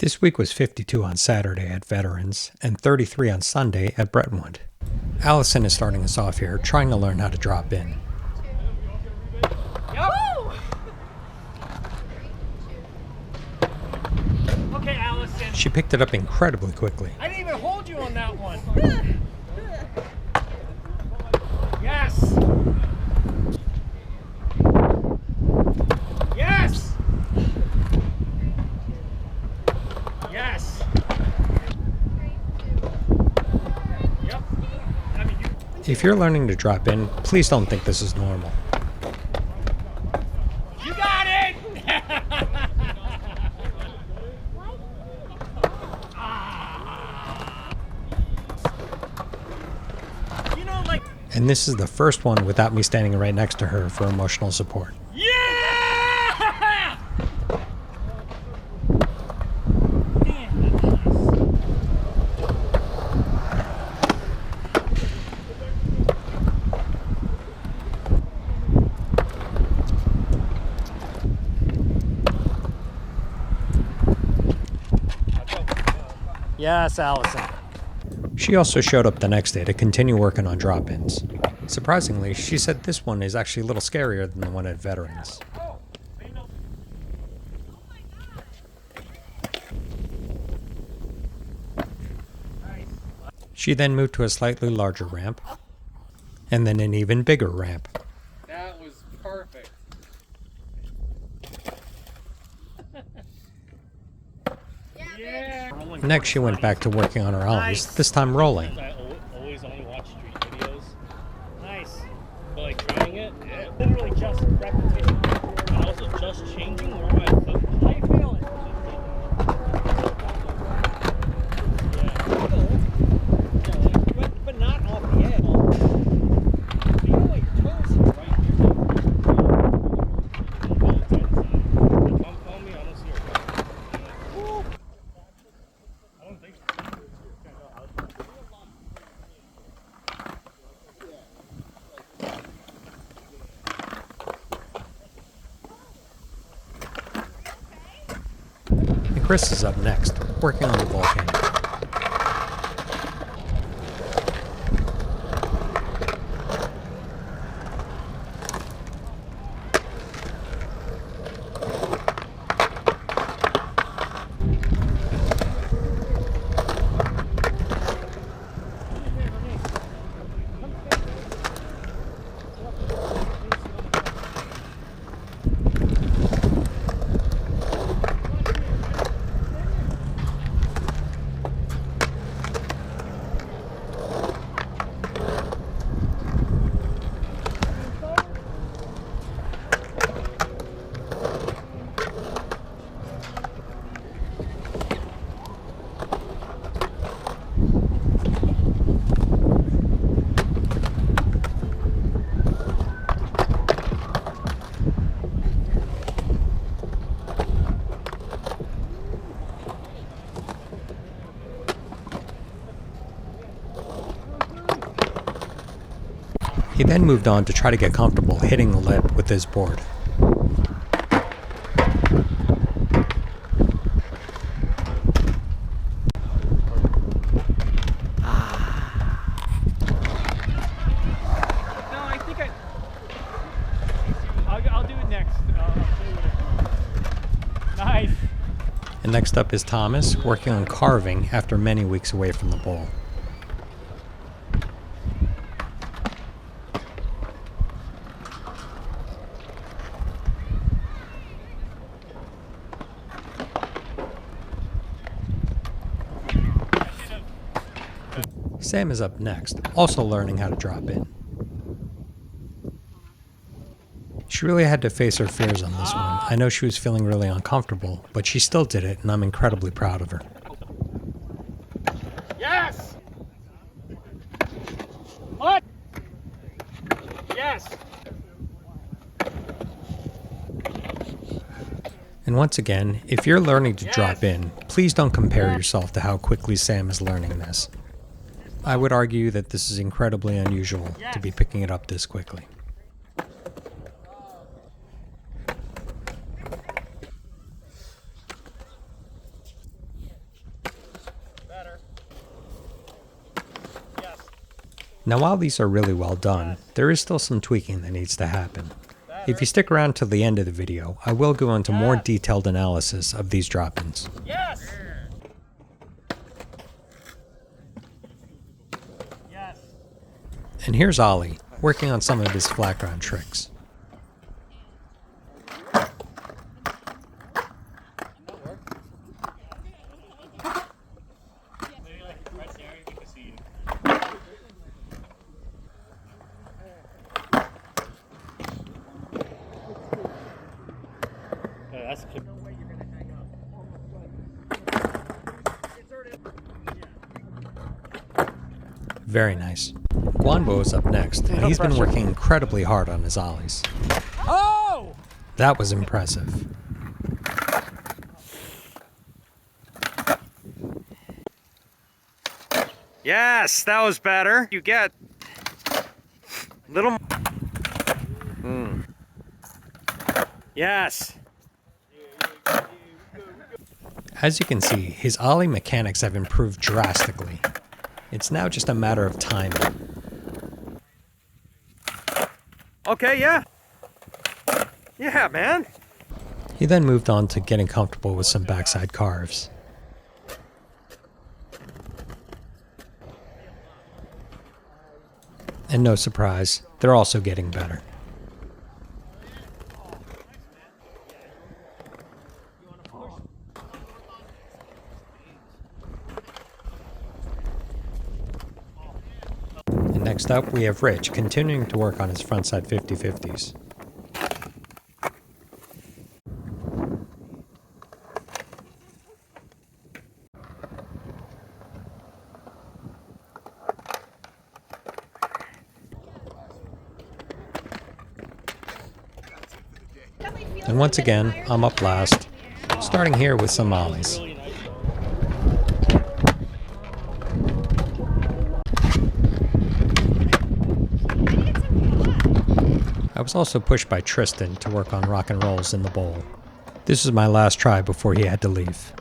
This week was 52 on Saturday at Veterans and 33 on Sunday at Brentwood. Allison is starting us off here, trying to learn how to drop in. Okay, Allison. She picked it up incredibly quickly. I didn't even hold you on that one. Yes. Yes. Yes. Yep. If you're learning to drop in, please don't think this is normal. You got it. And this is the first one without me standing right next to her for emotional support. Yeah! Yes, Allison. She also showed up the next day to continue working on drop-ins. Surprisingly, she said this one is actually a little scarier than the one at Veterans. She then moved to a slightly larger ramp, and then an even bigger ramp. That was perfect. Yeah. Next, she went back to working on her ollies, this time rolling. I always only watch street videos. Nice. But like trying it, yeah. Literally just repetition. And also just changing where my foot. How you feeling? Yeah. But not off the edge. You know, like your toes are right here. Follow me, I don't see your. I don't think so. And Chris is up next, working on the Volcano. He then moved on to try to get comfortable hitting the lip with his board. I'll do it next. I'll show you it. Nice. And next up is Thomas, working on carving after many weeks away from the bowl. Sam is up next, also learning how to drop in. She really had to face her fears on this one. I know she was feeling really uncomfortable, but she still did it, and I'm incredibly proud of her. Yes! What? Yes! And once again, if you're learning to drop in, please don't compare yourself to how quickly Sam is learning this. I would argue that this is incredibly unusual to be picking it up this quickly. Now while these are really well done, there is still some tweaking that needs to happen. If you stick around till the end of the video, I will go into more detailed analysis of these drop-ins. Yes! Yes! And here's Ollie, working on some of his flat ground tricks. That's good. Very nice. Guanbo is up next, and he's been working incredibly hard on his ollies. Oh! That was impressive. Yes, that was better. You get little. Yes. As you can see, his ollie mechanics have improved drastically. It's now just a matter of timing. Okay, yeah. Yeah, man. He then moved on to getting comfortable with some backside carves. And no surprise, they're also getting better. And next up, we have Rich continuing to work on his frontside 50-50s. And once again, I'm up last, starting here with some ollies. I was also pushed by Tristan to work on rock and rolls in the bowl. This was my last try before he had to leave.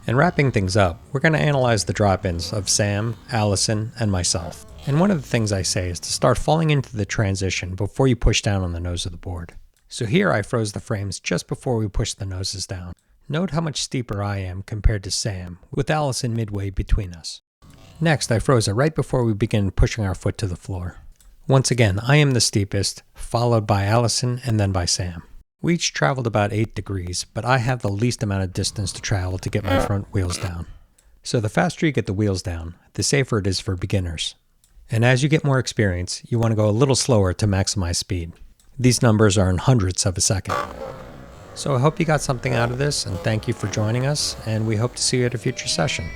And wrapping things up, we're going to analyze the drop-ins of Sam, Allison, and myself. And one of the things I say is to start falling into the transition before you push down on the nose of the board. So here I froze the frames just before we pushed the noses down. Note how much steeper I am compared to Sam, with Allison midway between us. Next, I froze it right before we begin pushing our foot to the floor. Once again, I am the steepest, followed by Allison and then by Sam. We each traveled about 8 degrees, but I have the least amount of distance to travel to get my front wheels down. So the faster you get the wheels down, the safer it is for beginners. And as you get more experience, you want to go a little slower to maximize speed. These numbers are in hundredths of a second. So I hope you got something out of this, and thank you for joining us, and we hope to see you at a future session.